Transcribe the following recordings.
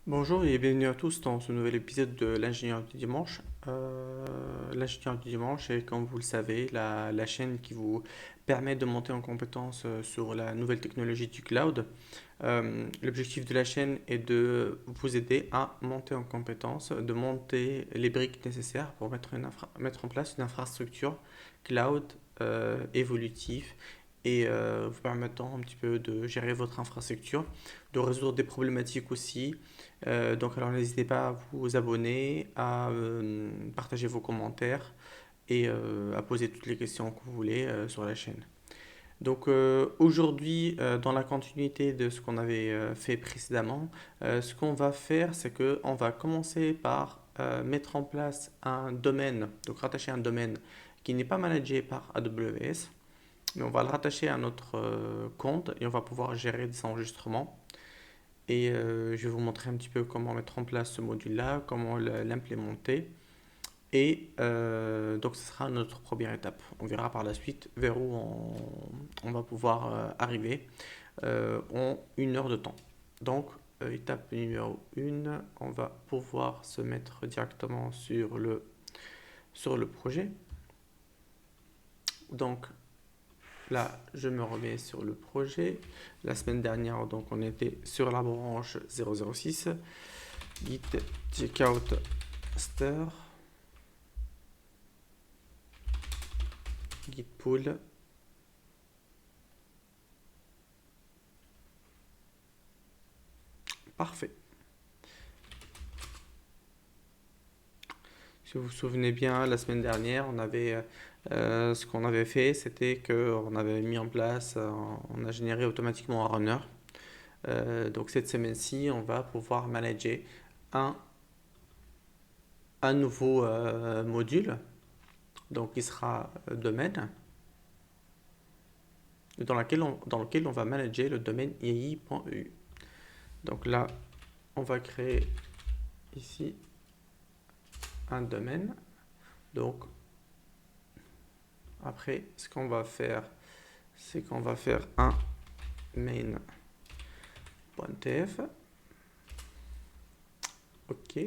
Bonjour et bienvenue à tous dans ce nouvel épisode de l'ingénieur du dimanche. L'ingénieur du dimanche est, comme vous le savez, la chaîne qui vous permet de monter en compétence sur la nouvelle technologie du cloud. L'objectif de la chaîne est de vous aider à monter en compétence, de monter les briques nécessaires pour mettre en place une infrastructure cloud évolutive et vous permettant un petit peu de gérer votre infrastructure, de résoudre des problématiques aussi. Donc alors n'hésitez pas à vous abonner, à partager vos commentaires et à poser toutes les questions que vous voulez sur la chaîne. Donc aujourd'hui, dans la continuité de ce qu'on avait fait précédemment, ce qu'on va faire, c'est que on va commencer par mettre en place un domaine, donc rattacher un domaine qui n'est pas managé par AWS, mais on va le rattacher à notre compte et on va pouvoir gérer des enregistrements. Et je vais vous montrer un petit peu comment mettre en place ce module-là, comment l'implémenter. Et donc, ce sera notre première étape. On verra par la suite vers où on va pouvoir arriver en 1 heure de temps. Donc, étape numéro 1, on va pouvoir se mettre directement sur le projet. Donc, là, je me remets sur le projet. La semaine dernière, donc, on était sur la branche 006. Git checkout stir, git pull. Parfait. Si vous vous souvenez bien, la semaine dernière, ce qu'on avait fait, c'était qu'on avait mis en place, on a généré automatiquement un runner. Donc cette semaine-ci, on va pouvoir manager un, un nouveau module, donc qui sera domaine, dans lequel on va manager le domaine II.eu. Donc là, on va créer ici un domaine. Donc après, ce qu'on va faire, c'est qu'on va faire un main.tf. Ok.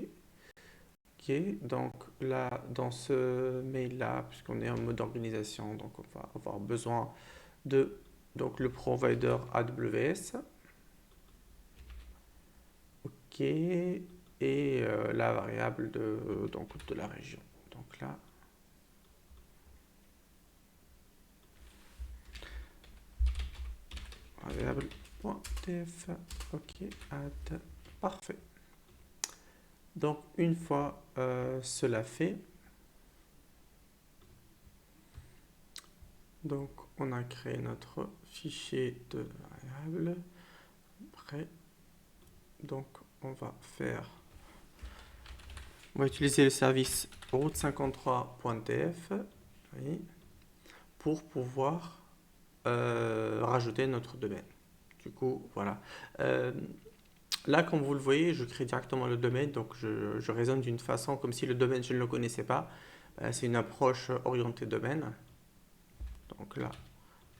Ok, donc là, dans ce mail-là, puisqu'on est en mode organisation, donc on va avoir besoin de donc, le provider AWS. Ok, et la variable de la région. Donc là, variable.tf. Ok, add. Parfait. Donc une fois cela fait, donc on a créé notre fichier de variable. Après, donc on va utiliser le service route53.tf, oui, pour pouvoir rajouter notre domaine. Du coup, voilà. Là, comme vous le voyez, je crée directement le domaine, donc je raisonne d'une façon comme si le domaine, je ne le connaissais pas. C'est une approche orientée domaine. Donc là,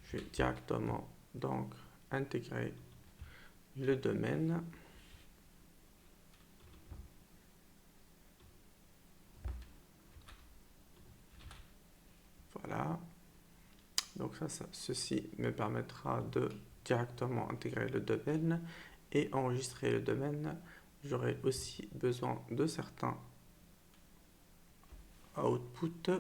je vais directement donc intégrer le domaine. Voilà. Donc ceci me permettra de directement intégrer le domaine et enregistrer le domaine. J'aurai aussi besoin de certains outputs.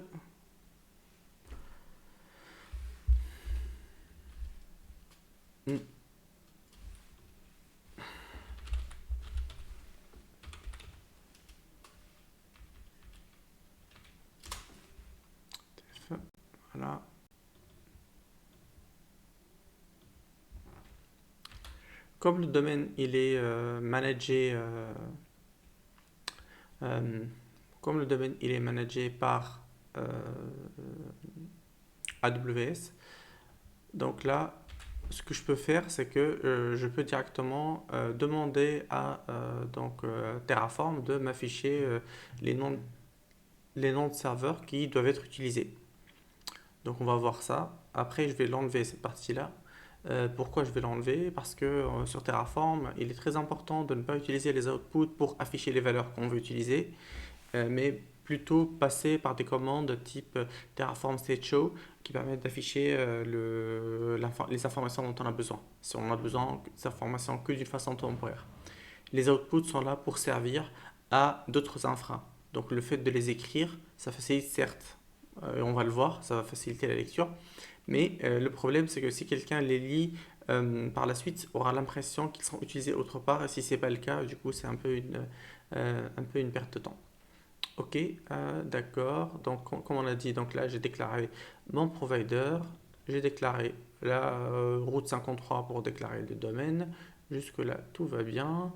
Voilà. Comme le domaine il est managé comme le domaine il est managé par AWS, donc là ce que je peux faire c'est que je peux directement demander à Terraform de m'afficher les noms les noms de serveurs qui doivent être utilisés. Donc on va voir ça. Après je vais l'enlever cette partie là Pourquoi je vais l'enlever? Parce que sur Terraform, il est très important de ne pas utiliser les outputs pour afficher les valeurs qu'on veut utiliser, mais plutôt passer par des commandes type Terraform State Show qui permettent d'afficher les informations dont on a besoin. Si on a besoin des informations que d'une façon temporaire. Les outputs sont là pour servir à d'autres infras. Donc le fait de les écrire, ça facilite certes, on va le voir, ça va faciliter la lecture, mais le problème c'est que si quelqu'un les lit par la suite, aura l'impression qu'ils seront utilisés autre part, et si c'est pas le cas, du coup c'est un peu une perte de temps. Ok, d'accord. Donc, comme on a dit, donc là, j'ai déclaré mon provider, j'ai déclaré la route 53 pour déclarer le domaine. Jusque-là, tout va bien.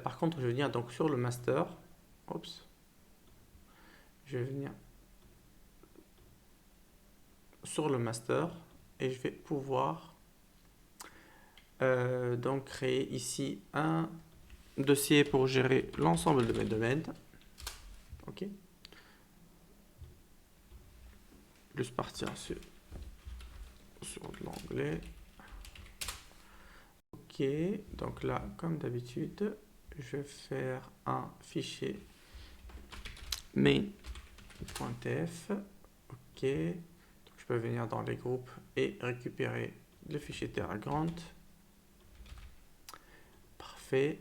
Par contre, je vais venir donc sur le master. Oups. Je vais venir sur le master et je vais pouvoir donc créer ici un dossier pour gérer l'ensemble de mes domaines. Ok. Juste partir sur l'onglet. Ok, donc là, comme d'habitude, je vais faire un fichier main.tf. Ok, donc je peux venir dans les groupes et récupérer le fichier TerraGrant. Parfait,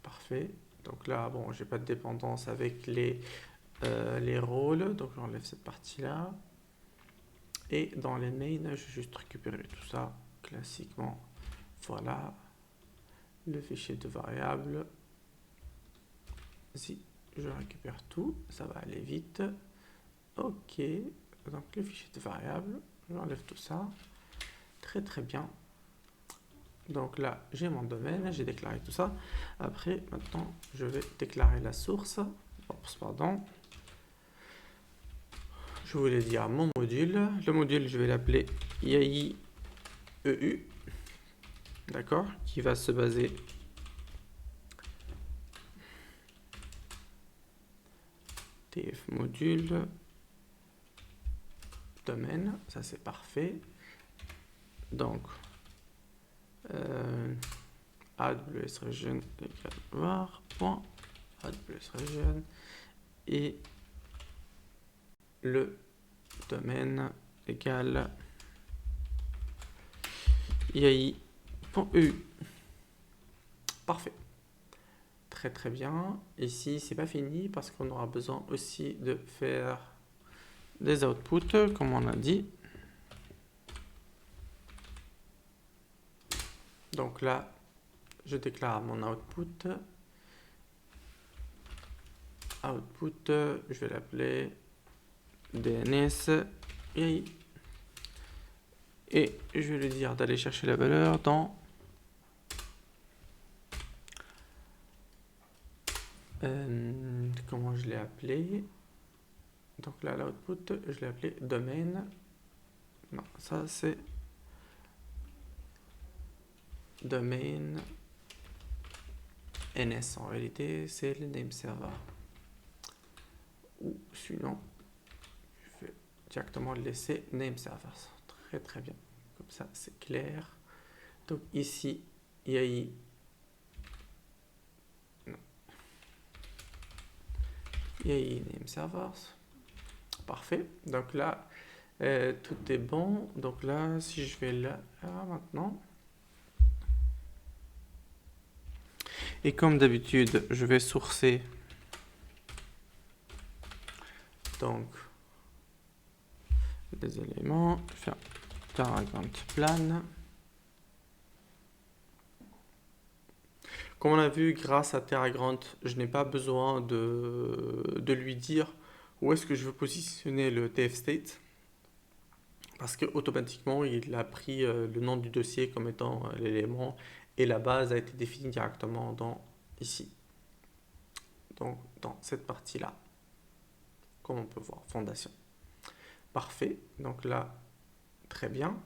parfait. Donc là, bon, j'ai pas de dépendance avec les rôles, donc j'enlève cette partie-là. Et dans les mains, je vais juste récupérer tout ça classiquement. Voilà, le fichier de variable. Si je récupère tout, ça va aller vite. Ok, donc le fichier de variable, j'enlève tout ça. Très très bien. Donc là, j'ai mon domaine, j'ai déclaré tout ça. Après, maintenant, je vais déclarer la source. Oups, pardon. Je voulais dire mon module. Le module, je vais l'appeler IAI EU. D'accord, qui va se baser TF module domaine, ça c'est parfait. Donc AWS region égale var.AWS region et le domaine égale iai.eu. Parfait. Très très bien. Ici, c'est pas fini parce qu'on aura besoin aussi de faire des outputs, comme on a dit. Donc là, je déclare mon output. Output, je vais l'appeler DNS et je vais lui dire d'aller chercher la valeur dans comment je l'ai appelé. Donc là, l'output, je l'ai appelé domaine. Non, ça c'est domaine NS. En réalité, c'est le name server. Ou sinon, je vais directement le laisser name server. Très très bien. Comme ça, c'est clair. Donc ici, IAI. Non. IAI name servers. Parfait. Donc là, tout est bon. Donc là, si je vais là maintenant. Et comme d'habitude, je vais sourcer donc des éléments, faire TerraGrant plan. Comme on a vu, grâce à TerraGrant, je n'ai pas besoin de lui dire où est-ce que je veux positionner le TF state parce que automatiquement il a pris le nom du dossier comme étant l'élément et la base a été définie directement dans ici. Donc dans cette partie-là, comme on peut voir, fondation. Parfait, donc là, très bien.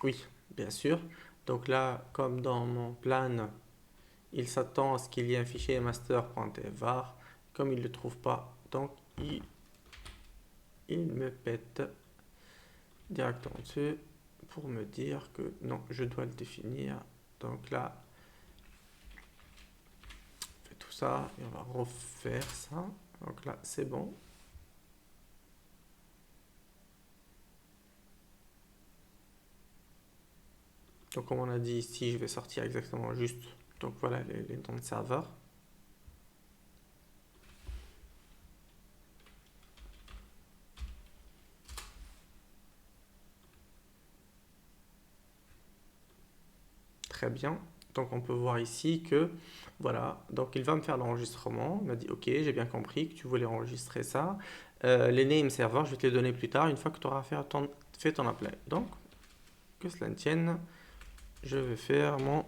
Oui, bien sûr. Donc là, comme dans mon plan, il s'attend à ce qu'il y ait un fichier master.var. Comme il ne le trouve pas, donc il me pète directement dessus. pour me dire que non, je dois le définir. Donc là, on fait tout ça et on va refaire ça. Donc là, c'est bon. Donc comme on a dit ici, je vais sortir exactement juste. Donc voilà les noms de serveurs. Très bien. Donc on peut voir ici que, voilà, donc il va me faire l'enregistrement. Il m'a dit, ok, j'ai bien compris que tu voulais enregistrer ça. Les name serveurs, je vais te les donner plus tard, une fois que tu auras fait ton appel. Donc, que cela ne tienne, je vais faire mon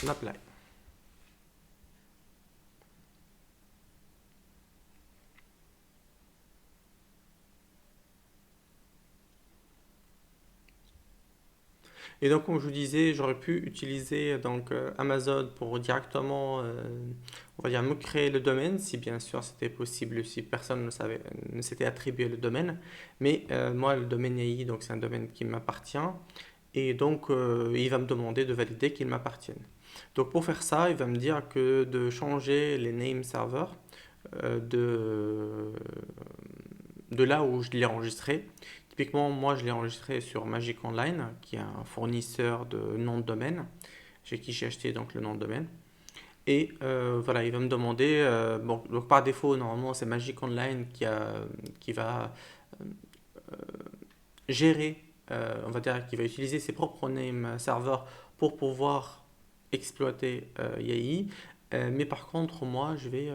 apply. Et donc, comme je vous disais, j'aurais pu utiliser donc Amazon pour directement, on va dire, me créer le domaine, si bien sûr c'était possible, si personne ne s'était attribué le domaine. Mais moi, le domaine AI, donc c'est un domaine qui m'appartient, et donc il va me demander de valider qu'il m'appartienne. Donc pour faire ça, il va me dire que de changer les name servers de là où je l'ai enregistré. Typiquement, moi, je l'ai enregistré sur Magic Online, qui est un fournisseur de nom de domaine, chez qui j'ai acheté donc le nom de domaine. Et voilà, il va me demander, bon, donc par défaut, normalement, c'est Magic Online qui va gérer, on va dire, qui va utiliser ses propres name serveurs pour pouvoir exploiter YAI. Mais par contre, moi, je vais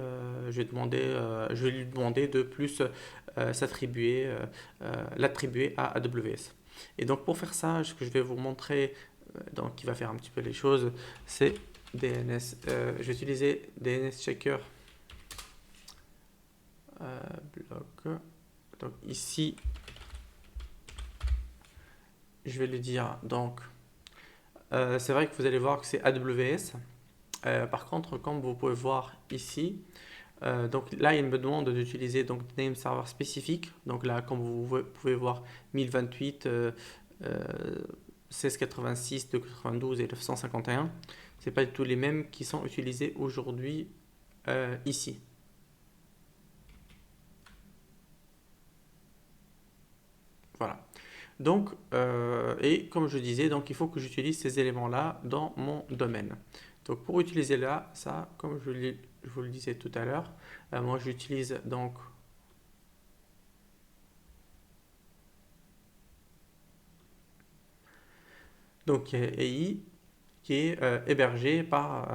lui demander de plus l'attribuer à AWS. Et donc, pour faire ça, ce que je vais vous montrer, donc, qui va faire un petit peu les choses, c'est DNS. Je vais utiliser DNS Checker bloc. Donc, ici, je vais lui dire, donc, c'est vrai que vous allez voir que c'est AWS. Par contre, comme vous pouvez voir ici, donc là, il me demande d'utiliser donc des name servers spécifiques. Donc là, comme vous pouvez voir, 1028, 1686, 292 et 951. C'est pas du tout les mêmes qui sont utilisés aujourd'hui ici. Voilà. Donc, et comme je disais, donc il faut que j'utilise ces éléments-là dans mon domaine. Donc pour utiliser là, ça, comme je vous le disais tout à l'heure, moi j'utilise donc AI qui est hébergé par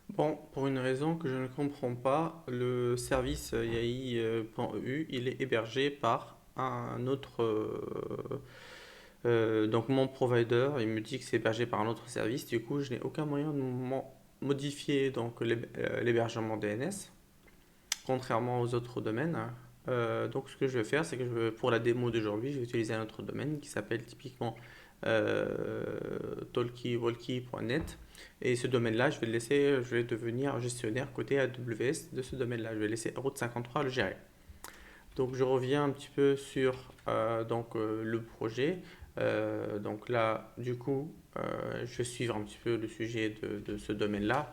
bon, pour une raison que je ne comprends pas, le service YAI.eu, il est hébergé par un autre donc mon provider, il me dit que c'est hébergé par un autre service. Du coup, je n'ai aucun moyen de modifier donc l'hébergement DNS, contrairement aux autres domaines. Donc, ce que je vais faire, c'est que pour la démo d'aujourd'hui, je vais utiliser un autre domaine qui s'appelle typiquement talkywalkie.net. Et ce domaine-là, je vais devenir gestionnaire côté AWS de ce domaine-là. Je vais laisser Route 53 le gérer. Donc je reviens un petit peu sur le projet. Donc là, du coup, je vais suivre un petit peu le sujet de ce domaine-là.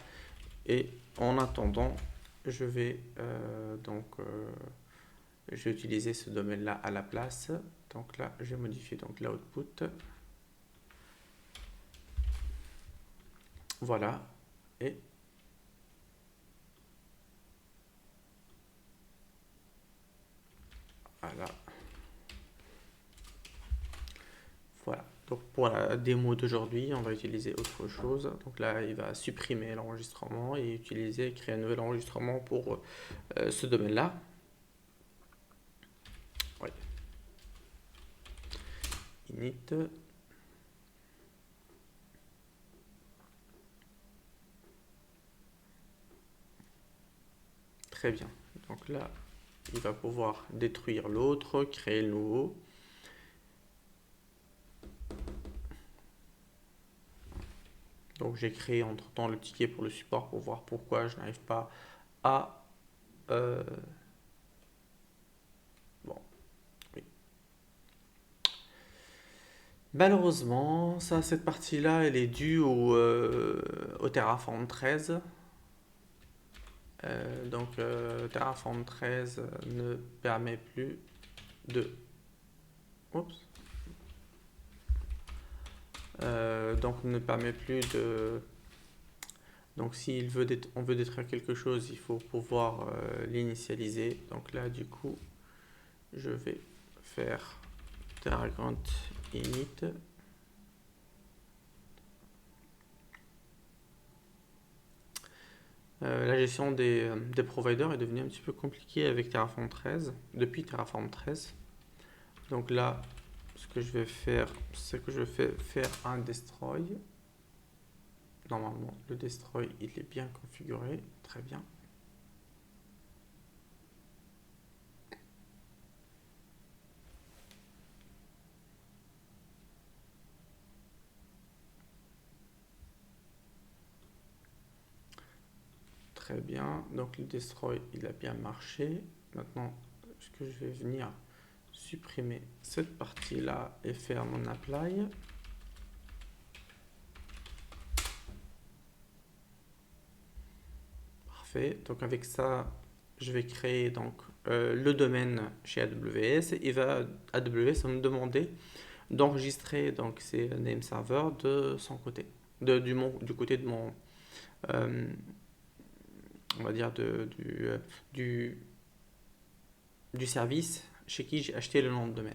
Et en attendant, je vais je vais utiliser ce domaine-là à la place. Donc là, je vais modifier donc l'output. Voilà. Et voilà. Voilà. Donc pour la démo d'aujourd'hui, on va utiliser autre chose. Donc là, il va supprimer l'enregistrement et créer un nouvel enregistrement pour ce domaine-là. Ouais. Init. Très bien. Donc là, il va pouvoir détruire l'autre, créer le nouveau. Donc j'ai créé entre-temps le ticket pour le support pour voir pourquoi je n'arrive pas à... euh, bon, oui. Malheureusement, ça, cette partie-là, elle est due au Terraform 13. Terraform 13 ne permet plus de... Oups. Donc ne permet plus de... Donc si on veut détruire quelque chose, il faut pouvoir l'initialiser. Donc là, du coup, je vais faire terragrunt init. La gestion des providers est devenue un petit peu compliquée avec Terraform 13, depuis Terraform 13. Donc là, ce que je vais faire, c'est que je vais faire un destroy. Normalement, le destroy, il est bien configuré, très bien. Très bien, donc le destroy, il a bien marché. Maintenant, ce que je vais venir supprimer cette partie-là et faire mon apply. Parfait, donc avec ça, je vais créer donc le domaine chez AWS et AWS va me demander d'enregistrer donc ces name servers de son côté, du côté de mon, euh, on va dire du, du service chez qui j'ai acheté le nom de domaine.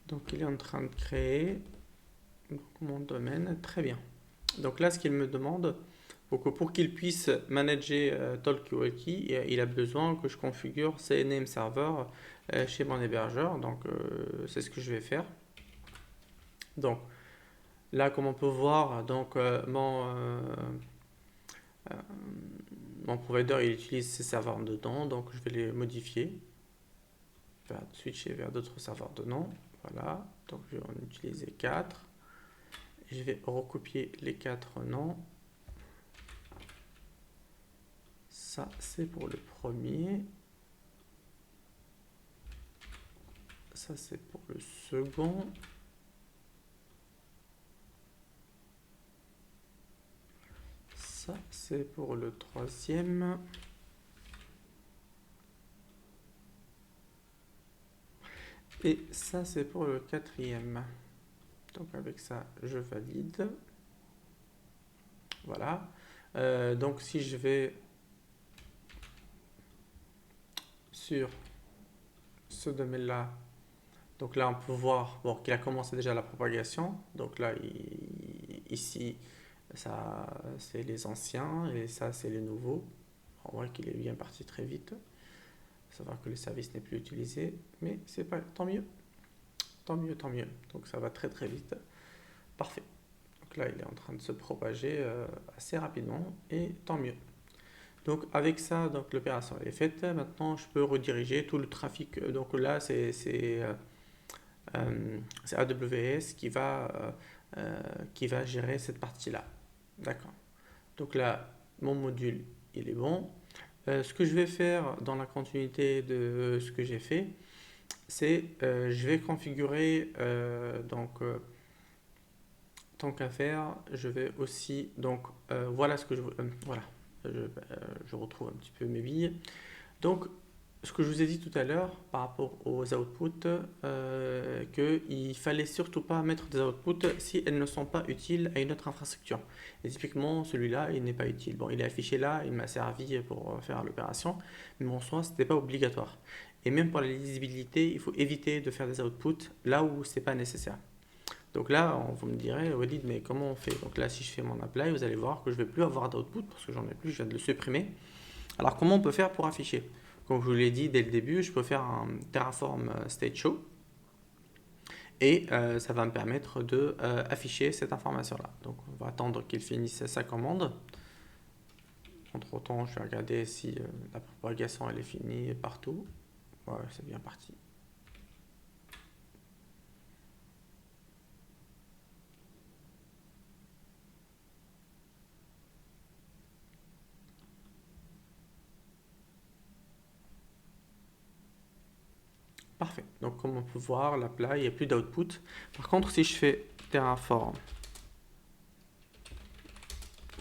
Donc il est en train de créer mon domaine, très bien. Donc là, ce qu'il me demande, pour qu'il puisse manager Talkie, il a besoin que je configure ces name servers chez mon hébergeur. Donc c'est ce que je vais faire. Donc là, comme on peut voir, donc mon provider il utilise ces serveurs dedans, donc je vais les modifier, switcher vers d'autres serveurs dedans. Voilà, donc je vais en utiliser 4. Je vais recopier les 4 noms. Ça, c'est pour le premier. Ça, c'est pour le second. Ça, c'est pour le troisième. Et ça, c'est pour le quatrième. Donc avec ça, je valide. Voilà. Donc si je vais sur ce domaine-là, donc là on peut voir bon, qu'il a commencé déjà la propagation. Donc là, ici, ça c'est les anciens et ça c'est les nouveaux. On voit qu'il est bien parti très vite. Savoir que le service n'est plus utilisé, mais c'est pas tant mieux. Tant mieux, tant mieux. Donc ça va très très vite. Parfait. Donc là, il est en train de se propager assez rapidement et tant mieux. Donc avec ça, donc l'opération est faite. Maintenant, je peux rediriger tout le trafic. Donc là, c'est AWS qui va gérer cette partie-là. D'accord. Donc là, mon module, il est bon. Ce que je vais faire dans la continuité de ce que j'ai fait, c'est je vais configurer tant qu'à faire, je vais aussi donc voilà ce que voilà, je retrouve un petit peu mes billes. Donc ce que je vous ai dit tout à l'heure par rapport aux outputs, qu'il fallait surtout pas mettre des outputs si elles ne sont pas utiles à une autre infrastructure. Et typiquement, celui-là, il n'est pas utile. Bon, il est affiché là, il m'a servi pour faire l'opération, mais en soi, ce n'était pas obligatoire. Et même pour la lisibilité, il faut éviter de faire des outputs là où c'est pas nécessaire. Donc là, vous me direz, Walid, mais comment on fait? Donc là, si je fais mon apply, vous allez voir que je ne vais plus avoir d'output parce que j'en ai plus, je viens de le supprimer. Alors comment on peut faire pour afficher? Comme je vous l'ai dit dès le début, je peux faire un Terraform State Show et ça va me permettre de afficher cette information-là. Donc on va attendre qu'il finisse sa commande. Entre temps, je vais regarder si la propagation elle est finie partout. Ouais, c'est bien parti. Parfait. Donc, comme on peut voir, là, il n'y a plus d'output. Par contre, si je fais Terraform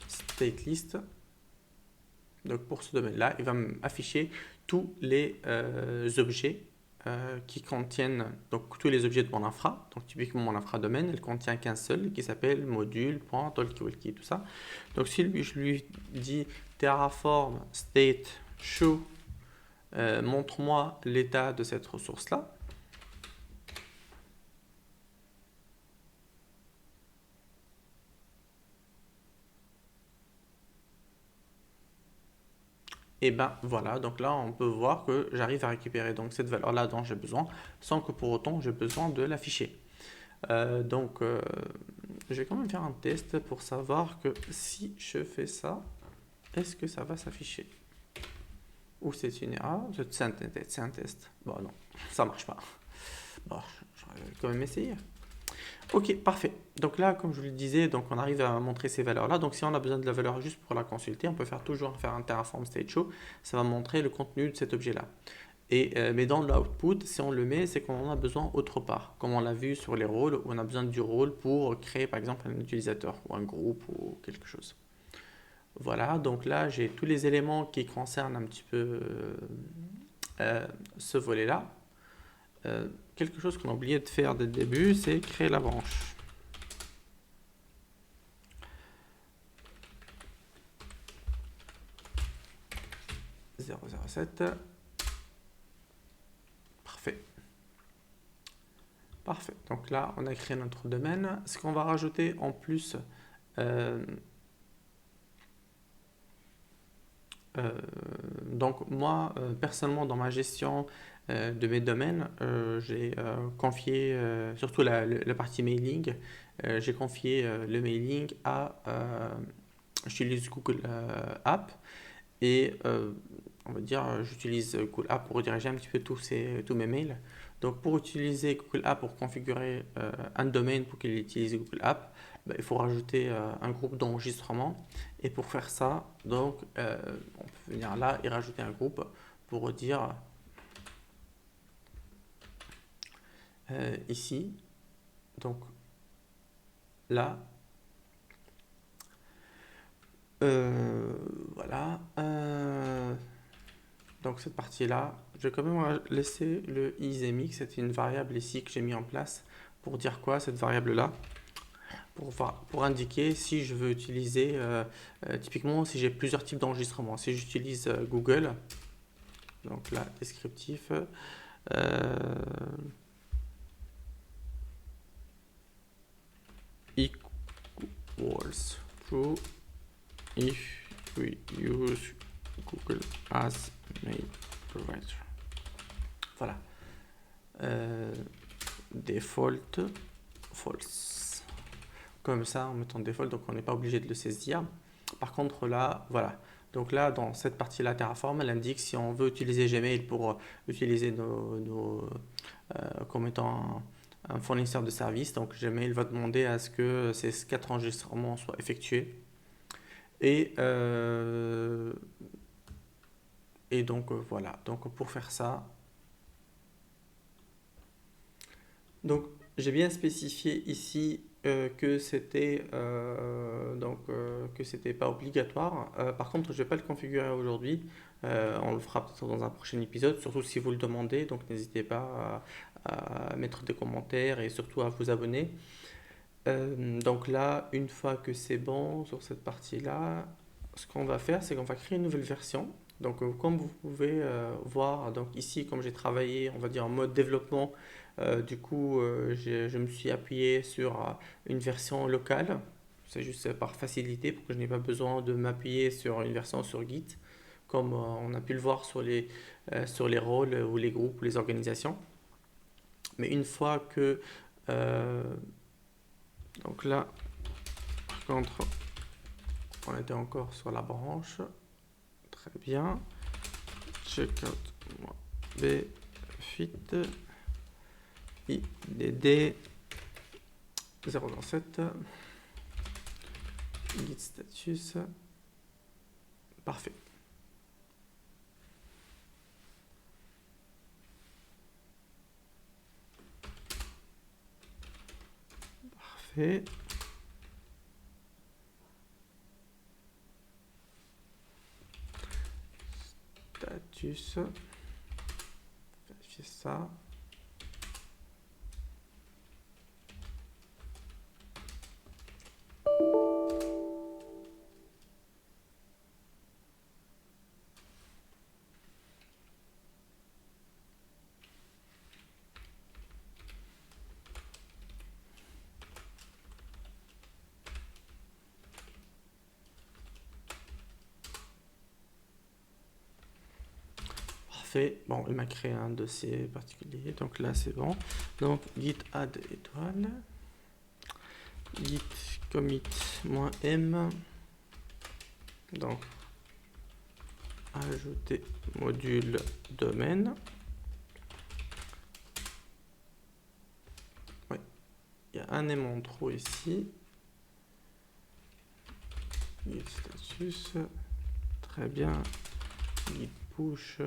state list, donc pour ce domaine-là, il va m'afficher tous les objets qui contiennent, donc tous les objets de mon infra. Donc typiquement mon infra domaine, elle contient qu'un seul qui s'appelle module, point, talkie, tout ça. Donc si je lui dis Terraform state show, montre-moi l'état de cette ressource-là. Et ben voilà, donc là on peut voir que j'arrive à récupérer donc cette valeur-là dont j'ai besoin, sans que pour autant j'ai besoin de l'afficher. Je vais quand même faire un test pour savoir que si je fais ça, est-ce que ça va s'afficher? Ou c'est une erreur? C'est un test. Bon non, ça marche pas. Bon, j'aurais quand même essayé. Ok, parfait. Donc là, comme je vous le disais, donc on arrive à montrer ces valeurs-là. Donc si on a besoin de la valeur juste pour la consulter, on peut toujours faire un Terraform State Show. Ça va montrer le contenu de cet objet-là. Mais dans l'output, si on le met, c'est qu'on en a besoin autre part. Comme on l'a vu sur les rôles, où on a besoin du rôle pour créer par exemple un utilisateur ou un groupe ou quelque chose. Voilà, donc là j'ai tous les éléments qui concernent un petit peu ce volet-là. Quelque chose qu'on a oublié de faire dès le début, c'est créer la branche. .0.0.7. Parfait. Parfait. Donc là, on a créé notre domaine. Ce qu'on va rajouter en plus, donc moi, personnellement, dans ma gestion de mes domaines, j'ai confié, surtout la partie mailing, j'ai confié le mailing à, j'utilise Google App et on va dire, j'utilise Google App pour rediriger un petit peu tous mes mails. Donc pour utiliser Google App, pour configurer un domaine pour qu'il utilise Google App, bah, il faut rajouter un groupe d'enregistrement. Et pour faire ça, donc, on peut venir là et rajouter un groupe pour dire ici, donc là, voilà. Donc cette partie-là, je vais quand même laisser le isMix, c'est une variable ici que j'ai mis en place pour dire quoi cette variable-là, pour indiquer si je veux utiliser, typiquement si j'ai plusieurs types d'enregistrements, si j'utilise Google, donc là, descriptif, equals true if we use Google as mail provider. Voilà. Default false. Comme ça, en mettant default, donc on n'est pas obligé de le saisir. Par contre, là, voilà. Donc là, dans cette partie-là, Terraform, elle indique si on veut utiliser Gmail pour utiliser comme étant un fournisseur de services. Donc Gmail va demander à ce que ces 4 enregistrements soient effectués. Et donc voilà, donc pour faire ça, donc j'ai bien spécifié ici que c'était que c'était pas obligatoire. Par contre, je vais pas le configurer aujourd'hui. On le fera peut-être dans un prochain épisode, surtout si vous le demandez. Donc n'hésitez pas à mettre des commentaires et surtout à vous abonner. Donc là, une fois que c'est bon sur cette partie-là, ce qu'on va faire, c'est qu'on va créer une nouvelle version. Donc, comme vous pouvez voir, donc ici, comme j'ai travaillé, on va dire en mode développement, du coup, je me suis appuyé sur une version locale. C'est juste par facilité pour que je n'ai pas besoin de m'appuyer sur une version sur Git, comme on a pu le voir sur les rôles ou les groupes ou les organisations. Mais une fois que donc là, par contre, on était encore sur la branche. Très bien. Checkout B ensuite IDD 027 git status. Parfait. Parfait. Status. Vérifier ça. Parfait. Bon, il m'a créé un dossier particulier, donc là c'est bon. Donc git add étoile, git commit -m, donc ajouter module domaine. Oui, il y a un aimant trop ici. Git status, très bien. Git push.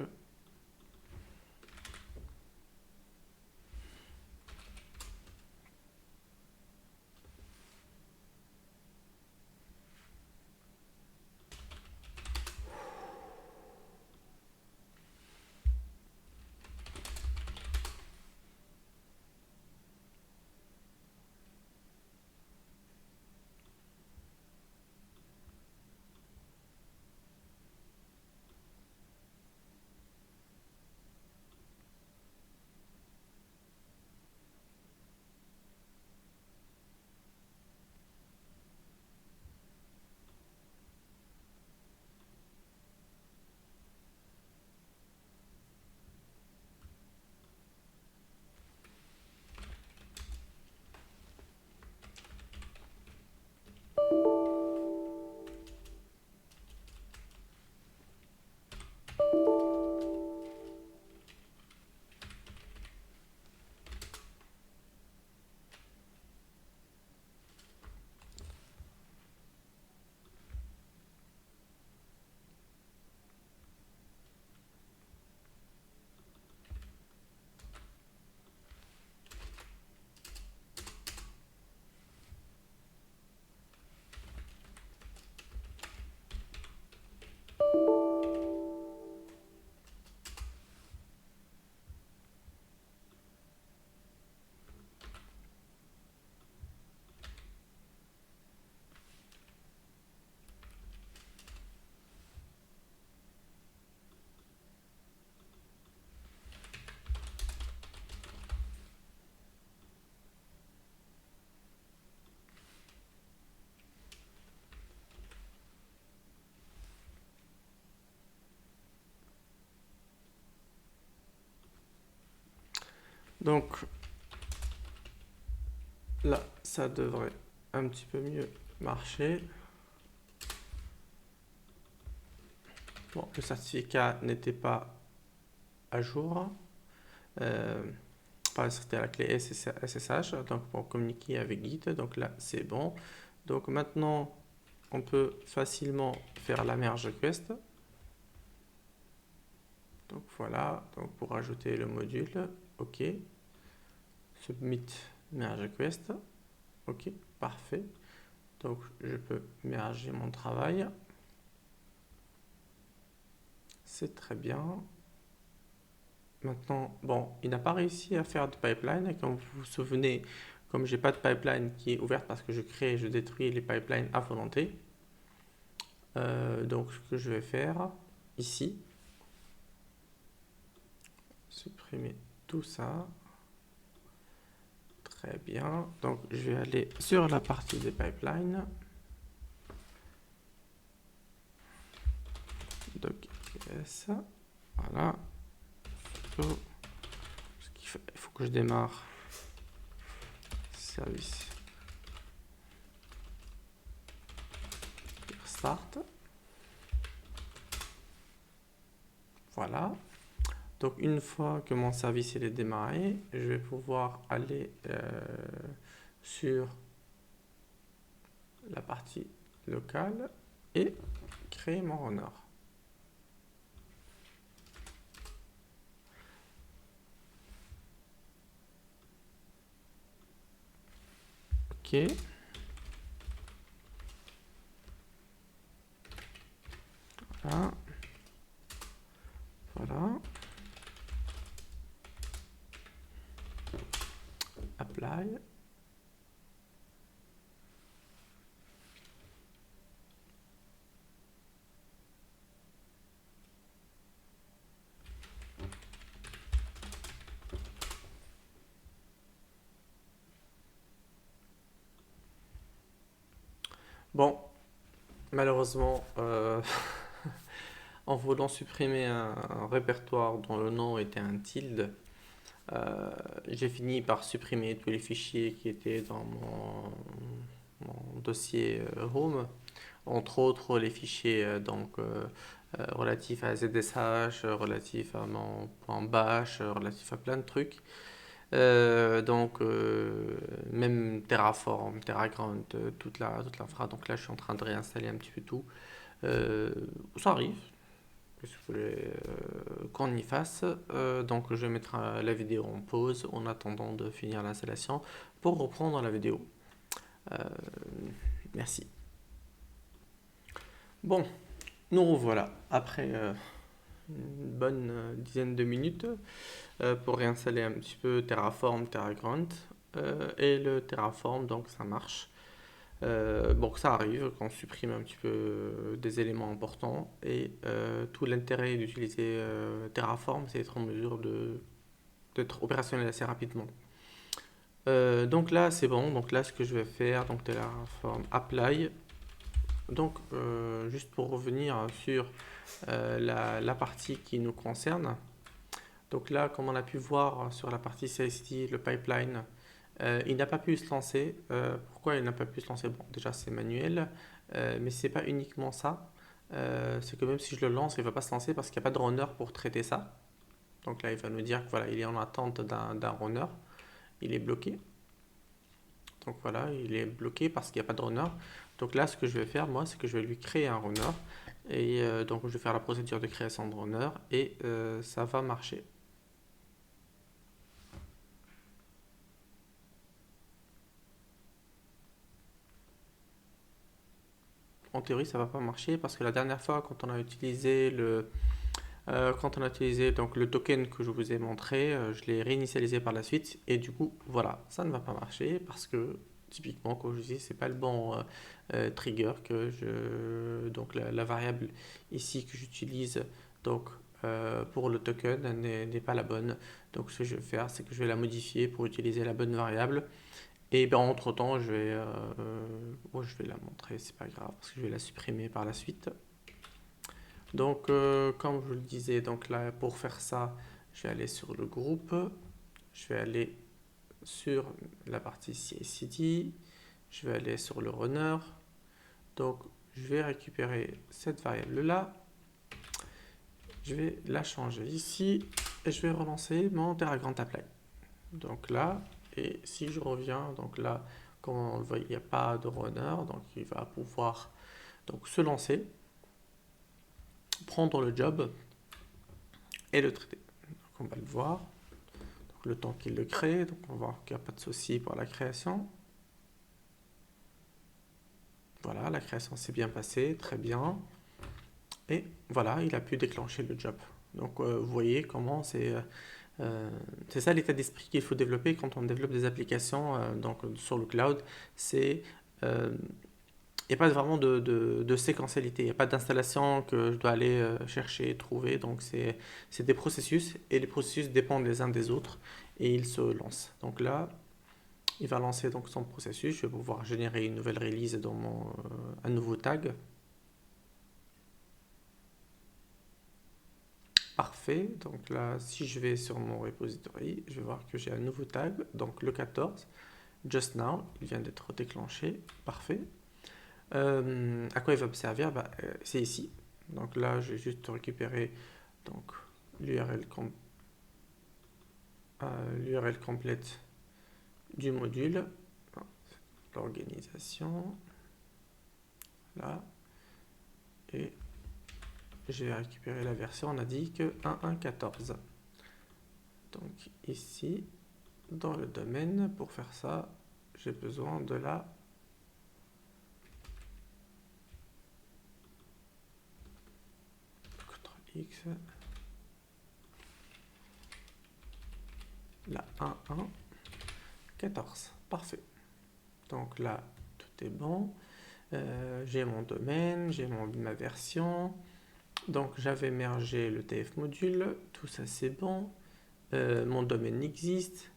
Donc là, ça devrait un petit peu mieux marcher. Bon, le certificat n'était pas à jour. C'était la clé SSH, donc pour communiquer avec Git. Donc là, c'est bon. Donc maintenant, on peut facilement faire la merge request. Donc voilà, donc pour ajouter le module, OK. Submit merge request. OK, parfait. Donc je peux merger mon travail. C'est très bien. Maintenant, bon, il n'a pas réussi à faire de pipeline. Et comme vous vous souvenez, comme j'ai pas de pipeline qui est ouverte parce que je crée et je détruis les pipelines à volonté. Donc ce que je vais faire ici, supprimer tout ça. Très bien. Donc je vais aller sur la partie des pipelines. Docker.ts. Voilà. Il faut que je démarre service start. Voilà. Donc une fois que mon service il est démarré, je vais pouvoir aller sur la partie locale et créer mon runner. Ok. Voilà. Voilà. Apply. Bon, malheureusement, en voulant supprimer un répertoire dont le nom était un tilde, j'ai fini par supprimer tous les fichiers qui étaient dans mon dossier Home, entre autres les fichiers relatifs à ZSH, relatifs à mon point bash, relatifs à plein de trucs. Même Terraform, TerraGrant, toute l'infra. Donc là, je suis en train de réinstaller un petit peu tout. Ça arrive, qu'est-ce que vous voulez qu'on y fasse. Donc je vais mettre la vidéo en pause en attendant de finir l'installation pour reprendre la vidéo. Euh, Merci. Bon, nous revoilà après une bonne dizaine de minutes pour réinstaller un petit peu Terraform, TerraGrant et le Terraform, donc ça marche. Bon, ça arrive quand on supprime un petit peu des éléments importants et tout l'intérêt d'utiliser Terraform, c'est d'être en mesure d'être opérationnel assez rapidement. Donc là, c'est bon. Donc là, ce que je vais faire, donc Terraform Apply. Donc, juste pour revenir sur la partie qui nous concerne. Donc là, comme on a pu voir sur la partie CI/CD, le pipeline, il n'a pas pu se lancer. Pourquoi il n'a pas pu se lancer? Bon, déjà c'est manuel, mais c'est pas uniquement ça. C'est que même si je le lance, il ne va pas se lancer parce qu'il n'y a pas de runner pour traiter ça. Donc là, il va nous dire que voilà, il est en attente d'un runner. Il est bloqué. Donc voilà, il est bloqué parce qu'il n'y a pas de runner. Donc là, ce que je vais faire, moi, c'est que je vais lui créer un runner. Et donc, je vais faire la procédure de création de runner et ça va marcher. En théorie, ça va pas marcher parce que la dernière fois, quand on a utilisé donc le token que je vous ai montré, je l'ai réinitialisé par la suite et du coup, voilà, ça ne va pas marcher parce que typiquement, comme je vous dis, c'est pas le bon trigger donc la variable ici que j'utilise donc pour le token n'est pas la bonne. Donc ce que je vais faire, c'est que je vais la modifier pour utiliser la bonne variable. Et ben, entre-temps, je vais la montrer, c'est pas grave, parce que je vais la supprimer par la suite. Donc, comme je vous le disais, donc là, pour faire ça, je vais aller sur le groupe, je vais aller sur la partie CI/CD, je vais aller sur le runner. Donc, je vais récupérer cette variable-là, je vais la changer ici, et je vais relancer mon TerraGrant Apply. Donc là, et si je reviens, donc là, comme on le voit, il n'y a pas de runner, donc il va pouvoir donc, se lancer, prendre le job et le traiter. Donc on va le voir, donc, le temps qu'il le crée, donc on va voir qu'il n'y a pas de souci pour la création. Voilà, la création s'est bien passée, très bien. Et voilà, il a pu déclencher le job. Donc vous voyez comment c'est ça l'état d'esprit qu'il faut développer quand on développe des applications donc, sur le cloud. C'est il n'y a pas vraiment de séquentialité, il n'y a pas d'installation que je dois aller chercher, trouver. Donc c'est des processus et les processus dépendent les uns des autres et ils se lancent. Donc là, il va lancer donc son processus. Je vais pouvoir générer une nouvelle release dans un nouveau tag. Parfait. Donc là, si je vais sur mon repository, je vais voir que j'ai un nouveau tag, donc le 14. Just now, il vient d'être déclenché. Parfait. À quoi il va me servir? C'est ici. Donc là, je vais juste récupérer l'URL l'URL complète du module, l'organisation, là, et je vais récupérer la version, on a dit que 1.1.14. Donc ici, dans le domaine, pour faire ça, j'ai besoin de la CTRL-X, la 1.1.14. Parfait. Donc là, tout est bon. J'ai mon domaine, j'ai ma version. Donc j'avais mergé le TF module, tout ça c'est bon. Mon domaine existe,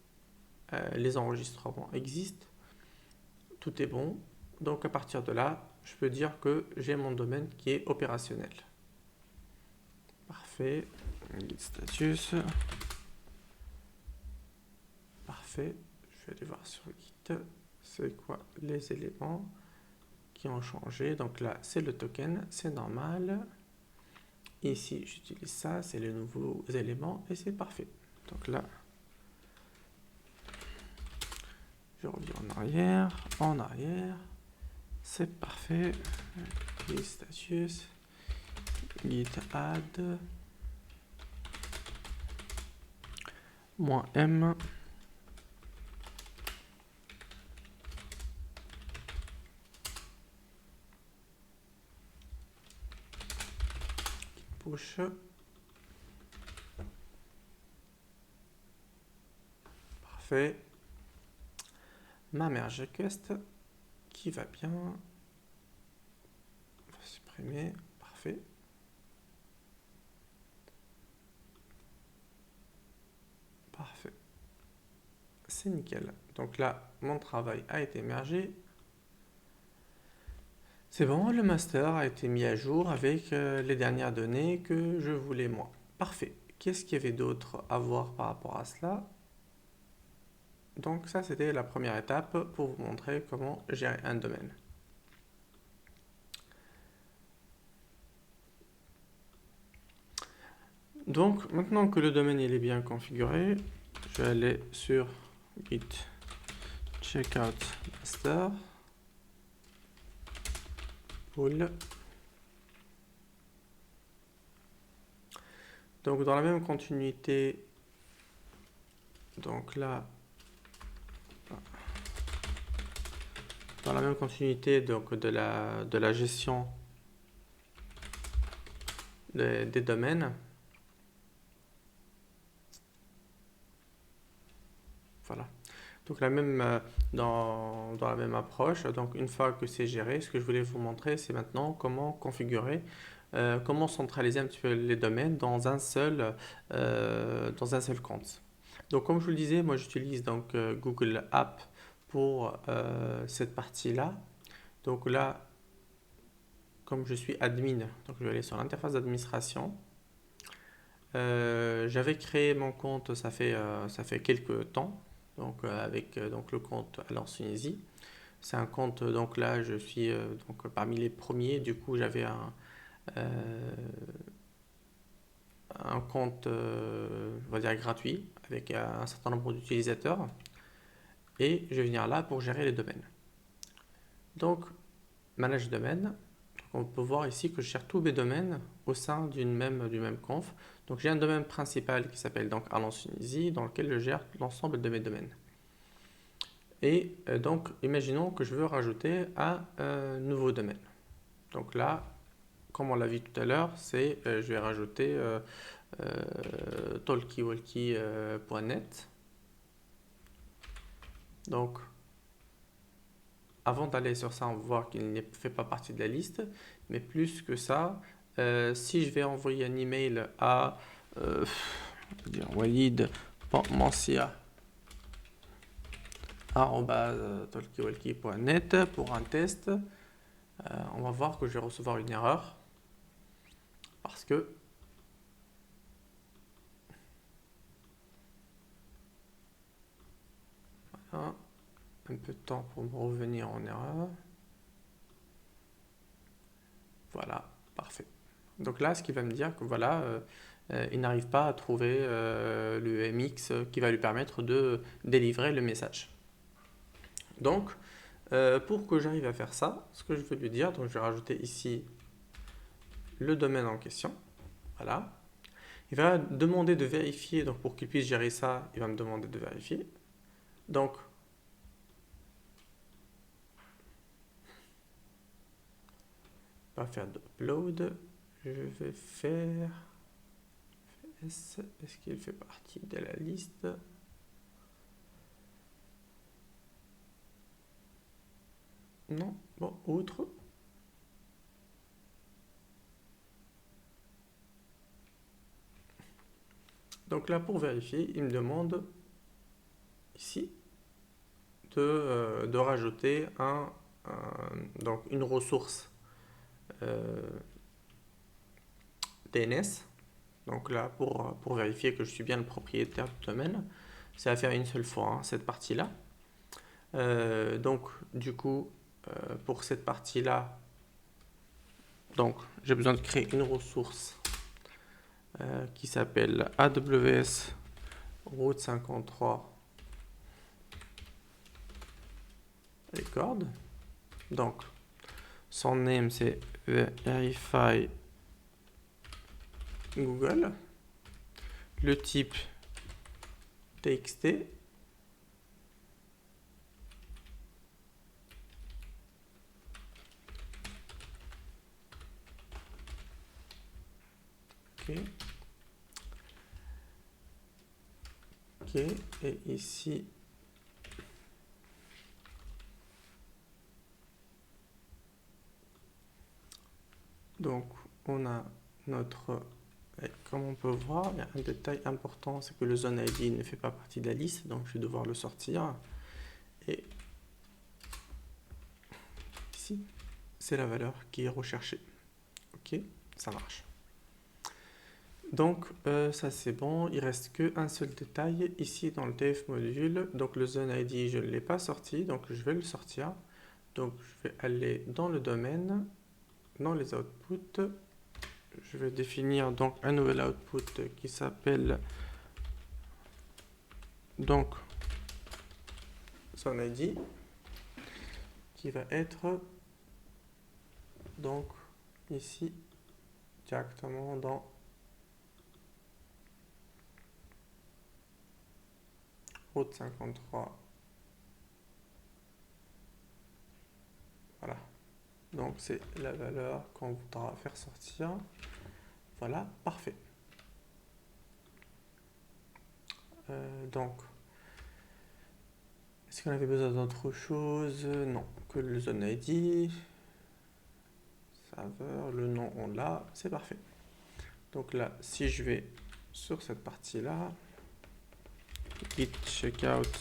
les enregistrements existent, tout est bon. Donc à partir de là, je peux dire que j'ai mon domaine qui est opérationnel. Parfait. Git status. Parfait. Je vais aller voir sur Git. C'est quoi les éléments qui ont changé. Donc là, c'est le token, c'est normal. Ici, j'utilise ça, c'est les nouveaux éléments et c'est parfait. Donc là, je reviens en arrière, c'est parfait. Git status, git add, -m, push, parfait. Ma merge request qui va bien, on va supprimer, parfait. Parfait. C'est nickel. Donc là, mon travail a été mergé. C'est bon, le master a été mis à jour avec les dernières données que je voulais moi. Parfait. Qu'est-ce qu'il y avait d'autre à voir par rapport à cela? Donc ça, c'était la première étape pour vous montrer comment gérer un domaine. Donc maintenant que le domaine il est bien configuré, je vais aller sur git checkout master pull. Donc dans la même continuité, donc là, dans la même continuité donc de la gestion des domaines, voilà. Donc la même, dans la même approche, donc une fois que c'est géré, ce que je voulais vous montrer, c'est maintenant comment configurer, comment centraliser un petit peu les domaines dans un seul compte. Donc comme je vous le disais, moi j'utilise donc Google App pour cette partie-là. Donc là, comme je suis admin, donc je vais aller sur l'interface d'administration. J'avais créé mon compte, ça fait quelques temps, donc avec donc le compte Alliance Tunisie. C'est un compte, donc là je suis donc parmi les premiers, du coup j'avais un compte, on va dire gratuit, avec un certain nombre d'utilisateurs, et je vais venir là pour gérer les domaines. Donc, manage domaine. On peut voir ici que je gère tous mes domaines au sein du même conf. Donc j'ai un domaine principal qui s'appelle donc Alliance Tunisie, dans lequel je gère l'ensemble de mes domaines. Et donc imaginons que je veux rajouter un nouveau domaine. Donc là, comme on l'a vu tout à l'heure, c'est je vais rajouter talkywalkie.net. Donc avant d'aller sur ça, on va voir qu'il ne fait pas partie de la liste. Mais plus que ça, si je vais envoyer un email à walid.mancia@talkywalkie.net pour un test, on va voir que je vais recevoir une erreur parce que voilà, un peu de temps pour me revenir en erreur. Voilà, parfait. Donc là, ce qui va me dire que voilà, il n'arrive pas à trouver le MX qui va lui permettre de délivrer le message. Donc, pour que j'arrive à faire ça, ce que je vais lui dire, donc je vais rajouter ici le domaine en question. Voilà. Il va demander de vérifier, donc pour qu'il puisse gérer ça, il va me demander de vérifier. Donc, on va faire d'upload. Je vais faire est-ce qu'il fait partie de la liste? Non. Bon, autre. Donc là, pour vérifier, il me demande ici de rajouter donc une ressource DNS. Donc là, pour vérifier que je suis bien le propriétaire du domaine, c'est à faire une seule fois, hein, cette partie-là. Donc, du coup, pour cette partie-là, donc j'ai besoin de créer une ressource qui s'appelle AWS Route 53 Record. Donc, son name c'est Verify Google. Le type TXT. Ok. Ok. Et ici, donc on a notre... Comme on peut voir, il y a un détail important, c'est que le zone ID ne fait pas partie de la liste, donc je vais devoir le sortir. Et ici, c'est la valeur qui est recherchée. Ok, ça marche. Donc ça c'est bon, il reste qu'un seul détail ici dans le TF module. Donc le zone ID, je ne l'ai pas sorti, donc je vais le sortir. Donc je vais aller dans le domaine, dans les outputs. Je vais définir donc un nouvel output qui s'appelle donc zone ID, qui va être donc ici directement dans route 53. Voilà. Donc c'est la valeur qu'on voudra faire sortir. Voilà, parfait. Donc, est-ce qu'on avait besoin d'autre chose? Non, que le zone ID, serveur, le nom on l'a, c'est parfait. Donc là, si je vais sur cette partie-là, git checkout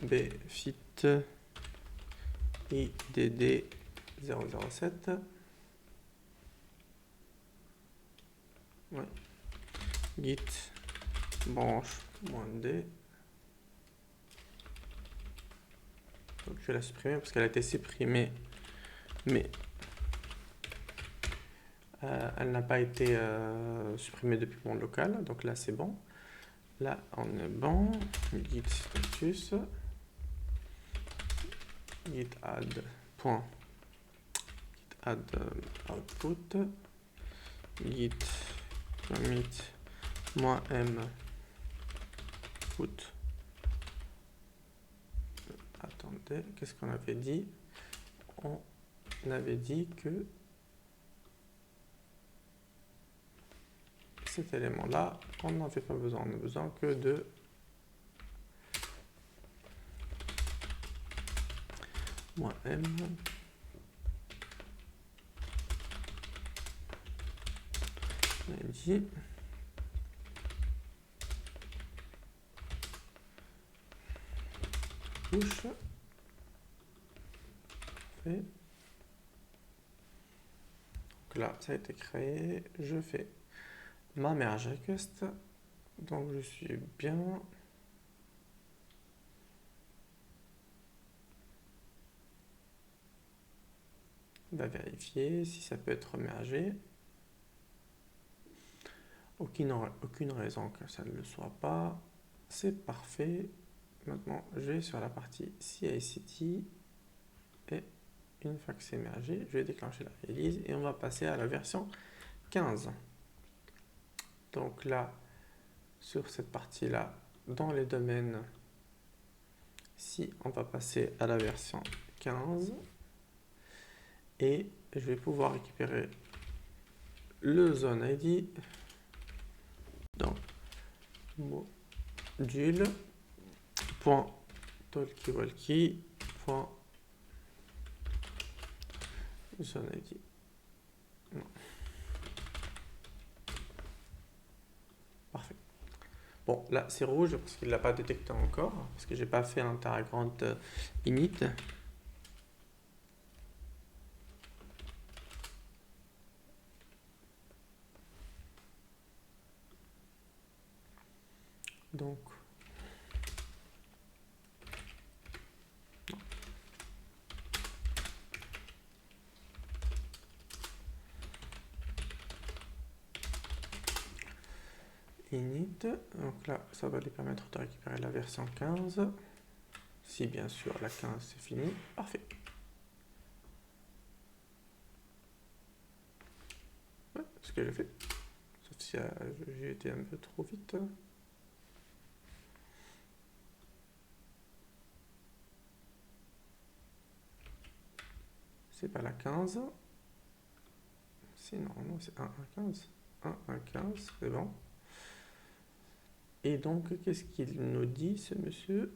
-bfit idd 007. Ouais. Git branche -d. Donc je vais la supprimer parce qu'elle a été supprimée, mais elle n'a pas été supprimée depuis mon local. Donc là c'est bon. Là on est bon. Git status. Git add output. Git commit -m put. Attendez, qu'est-ce qu'on avait dit? On avait dit que cet élément-là, on n'en fait pas besoin. On n'a besoin que de -m. On a dit push. Fait. Donc là, ça a été créé. Je fais ma merge request. Donc je suis bien. On va vérifier si ça peut être mergé. aucune raison que ça ne le soit pas. C'est parfait. Maintenant, je vais sur la partie CI/CD et une fois que c'est émergé, je vais déclencher la release et on va passer à la version 15. Donc là, sur cette partie-là, dans les domaines, si on va passer à la version 15 et je vais pouvoir récupérer le zone ID. Donc, module point talkie-walkie point zone ID. Non. Parfait. Bon, là c'est rouge parce qu'il ne l'a pas détecté encore, parce que j'ai pas fait un teragrant init. Donc, init, donc là ça va lui permettre de récupérer la version 15. Si bien sûr la 15 c'est fini, parfait. Ouais, ce que j'ai fait. Sauf si j'ai été un peu trop vite. C'est pas la 15. Si, non, c'est 1.1.15. 1.1.15, c'est bon. Et donc, qu'est-ce qu'il nous dit, ce monsieur?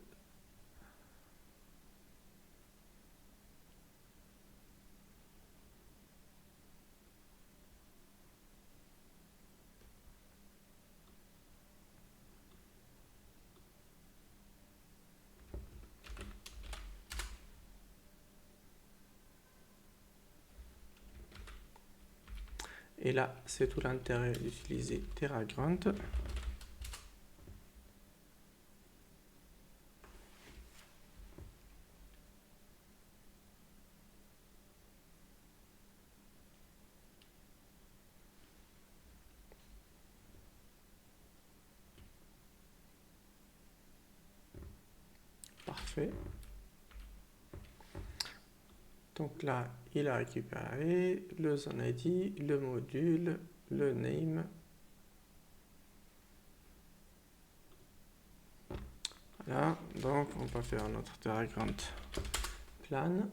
Et là, c'est tout l'intérêt d'utiliser teragrant. Parfait. Donc là, il a récupéré le zone ID, le module, le name. Voilà, donc on va faire notre teragrant plan.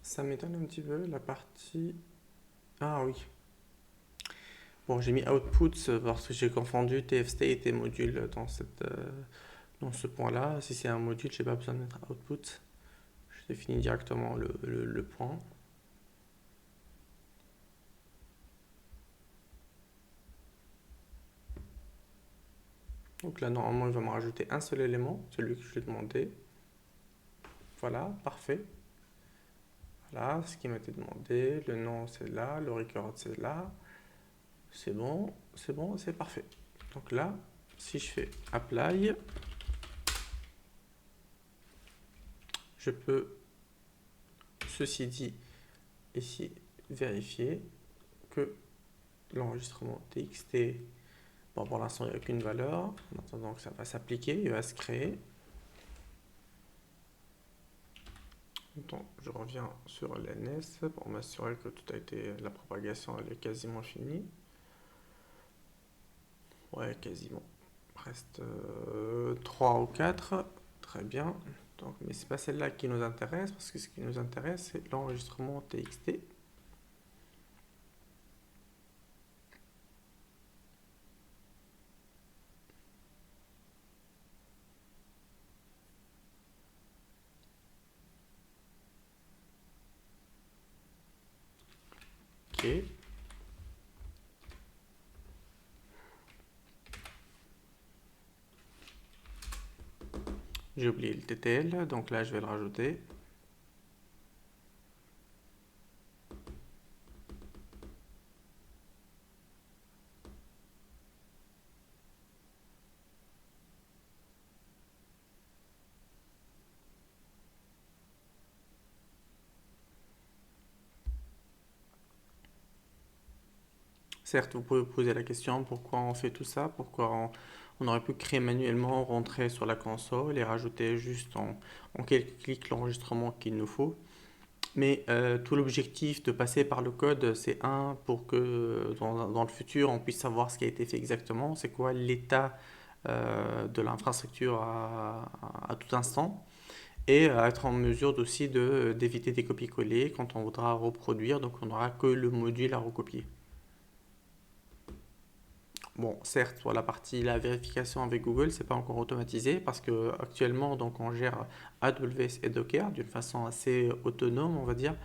Ça m'étonne un petit peu la partie... Ah oui. Bon, j'ai mis outputs parce que j'ai confondu tfstate et module dans ce point-là. Si c'est un module, j'ai pas besoin de mettre output. Je définis directement le point. Donc là, normalement, il va me rajouter un seul élément, celui que je lui ai demandé. Voilà, parfait. Voilà, ce qui m'a été demandé. Le nom, c'est là. Le record, c'est là. C'est bon, c'est parfait. Donc là, si je fais apply, je peux, ceci dit, ici, vérifier que l'enregistrement TXT, bon, pour l'instant, il n'y a aucune valeur. En attendant que ça va s'appliquer, il va se créer. Donc, je reviens sur l'NS pour m'assurer que tout a été, la propagation elle est quasiment finie. Ouais, quasiment. Reste 3 ou 4. Très bien. Donc, mais c'est pas celle-là qui nous intéresse parce que ce qui nous intéresse c'est l'enregistrement TXT. OK. J'ai oublié le TTL, donc là je vais le rajouter. Certes, vous pouvez vous poser la question pourquoi on fait tout ça, pourquoi on aurait pu créer manuellement, rentrer sur la console et rajouter juste en quelques clics l'enregistrement qu'il nous faut. Mais tout l'objectif de passer par le code, c'est un, pour que dans le futur, on puisse savoir ce qui a été fait exactement, c'est quoi l'état de l'infrastructure à tout instant, et être en mesure aussi d'éviter des copier-coller quand on voudra reproduire, donc on n'aura que le module à recopier. Bon, certes, pour la partie la vérification avec Google, c'est pas encore automatisé parce que actuellement, donc on gère AWS et Docker d'une façon assez autonome, on va dire,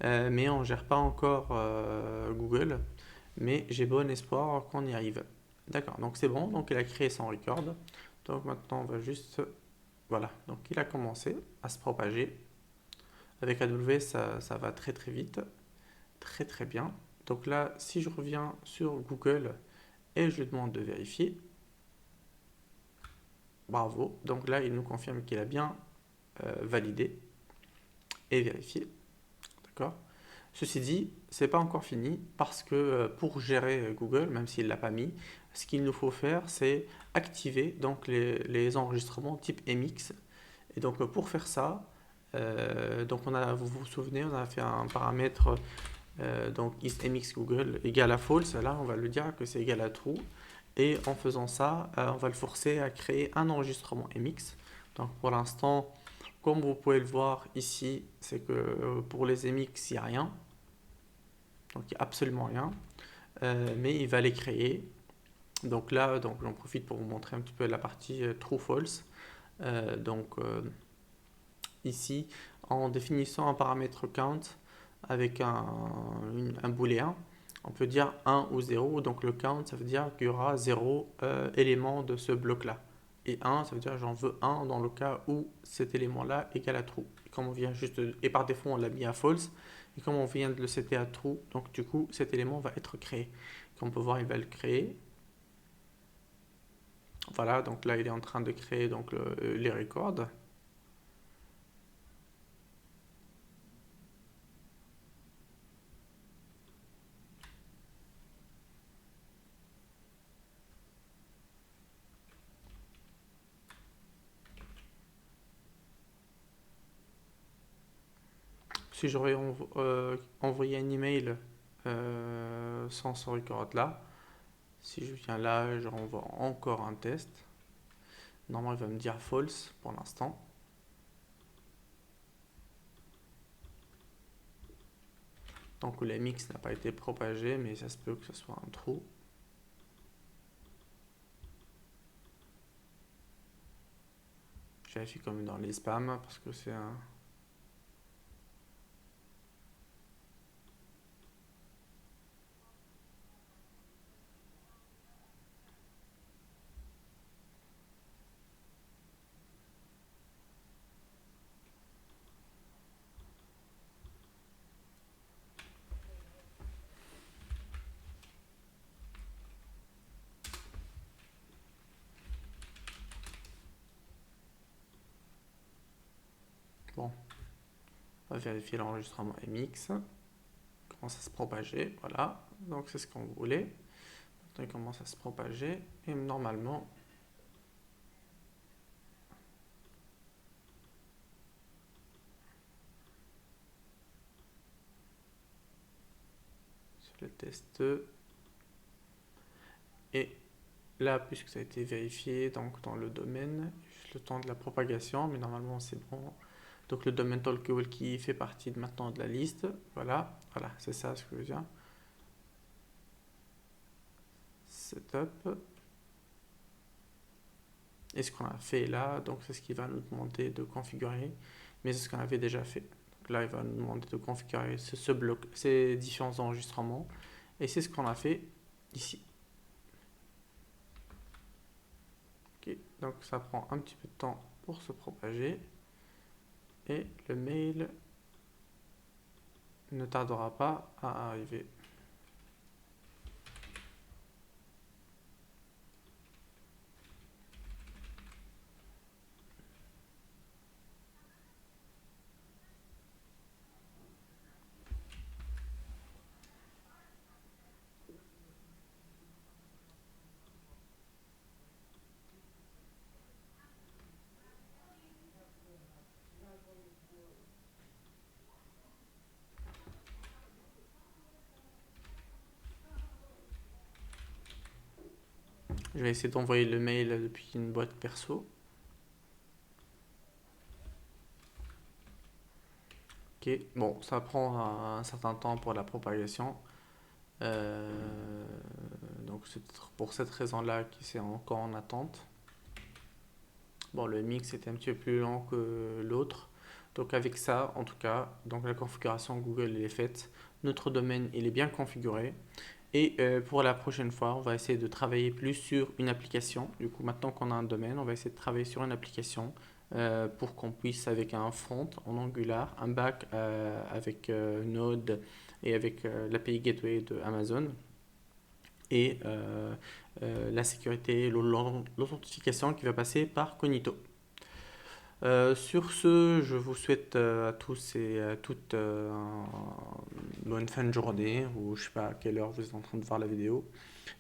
mais on gère pas encore Google. Mais j'ai bon espoir qu'on y arrive. D'accord, donc c'est bon, donc il a créé son record. Donc maintenant, on va juste, voilà, donc il a commencé à se propager. Avec AWS, ça va très très vite, très très bien. Donc là, si je reviens sur Google et je lui demande de vérifier, bravo. Donc là, il nous confirme qu'il a bien validé et vérifié. D'accord. Ceci dit, c'est pas encore fini parce que pour gérer Google, même s'il l'a pas mis, ce qu'il nous faut faire, c'est activer donc les enregistrements type MX. Et donc pour faire ça, donc vous vous souvenez, on a fait un paramètre donc isMX Google égale à false. Là, on va le dire que c'est égal à true. Et en faisant ça, on va le forcer à créer un enregistrement MX. Donc pour l'instant, comme vous pouvez le voir ici, c'est que pour les MX, il n'y a rien. Donc il n'y a absolument rien. Mais il va les créer. Donc là, donc j'en profite pour vous montrer un petit peu la partie true-false. Donc ici, en définissant un paramètre count avec un booléen, on peut dire 1 ou 0. Donc le count, ça veut dire qu'il y aura 0 élément de ce bloc-là. Et 1, ça veut dire j'en veux 1 dans le cas où cet élément-là égale à true. Et, comme on vient juste et par défaut, on l'a mis à false. Et comme on vient de le setter à true, donc du coup, cet élément va être créé. Comme on peut voir, il va le créer. Voilà, donc là, il est en train de créer donc, les records. Si j'aurais envoyé un email sans ce record là, si je viens là, je renvoie encore un test. Normalement, il va me dire false pour l'instant. Donc le mix n'a pas été propagé, mais ça se peut que ce soit un trou. Je vérifie comme dans les spams parce que c'est un. Bon, on va vérifier l'enregistrement MX. Commence à se propager, voilà. Donc c'est ce qu'on voulait. Maintenant il commence à se propager et normalement sur le test et là puisque ça a été vérifié donc dans le domaine, juste le temps de la propagation, mais normalement c'est bon. Donc le domaine talkable qui fait partie maintenant de la liste, voilà, voilà, c'est ça ce que je veux dire. Setup. Et ce qu'on a fait là, donc c'est ce qui va nous demander de configurer, mais c'est ce qu'on avait déjà fait. là, il va nous demander de configurer ce bloc, ces différents enregistrements. Et c'est ce qu'on a fait ici. Ok, donc ça prend un petit peu de temps pour se propager. Et le mail ne tardera pas à arriver. Je vais essayer d'envoyer le mail depuis une boîte perso. Ok, bon, ça prend un certain temps pour la propagation. Euh, donc c'est pour cette raison-là que c'est encore en attente. Bon, le mix était un petit peu plus lent que l'autre. Donc avec ça, en tout cas, donc la configuration Google elle est faite. Notre domaine il est bien configuré. Et pour la prochaine fois, on va essayer de travailler plus sur une application. Du coup, maintenant qu'on a un domaine, on va essayer de travailler sur une application pour qu'on puisse, avec un front en Angular, un back avec Node et avec l'API Gateway de Amazon, et la sécurité, l'authentification qui va passer par Cognito. Sur ce, je vous souhaite à tous et à toutes une bonne fin de journée, ou je sais pas à quelle heure vous êtes en train de voir la vidéo.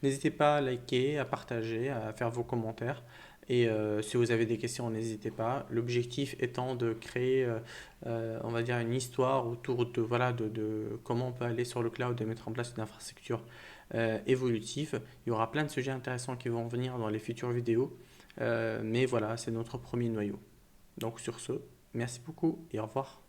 N'hésitez pas à liker, à partager, à faire vos commentaires. Et si vous avez des questions, n'hésitez pas. L'objectif étant de créer, on va dire, une histoire autour de, voilà, de comment on peut aller sur le cloud et mettre en place une infrastructure évolutive. Il y aura plein de sujets intéressants qui vont venir dans les futures vidéos. Mais voilà, c'est notre premier noyau. Donc sur ce, merci beaucoup et au revoir.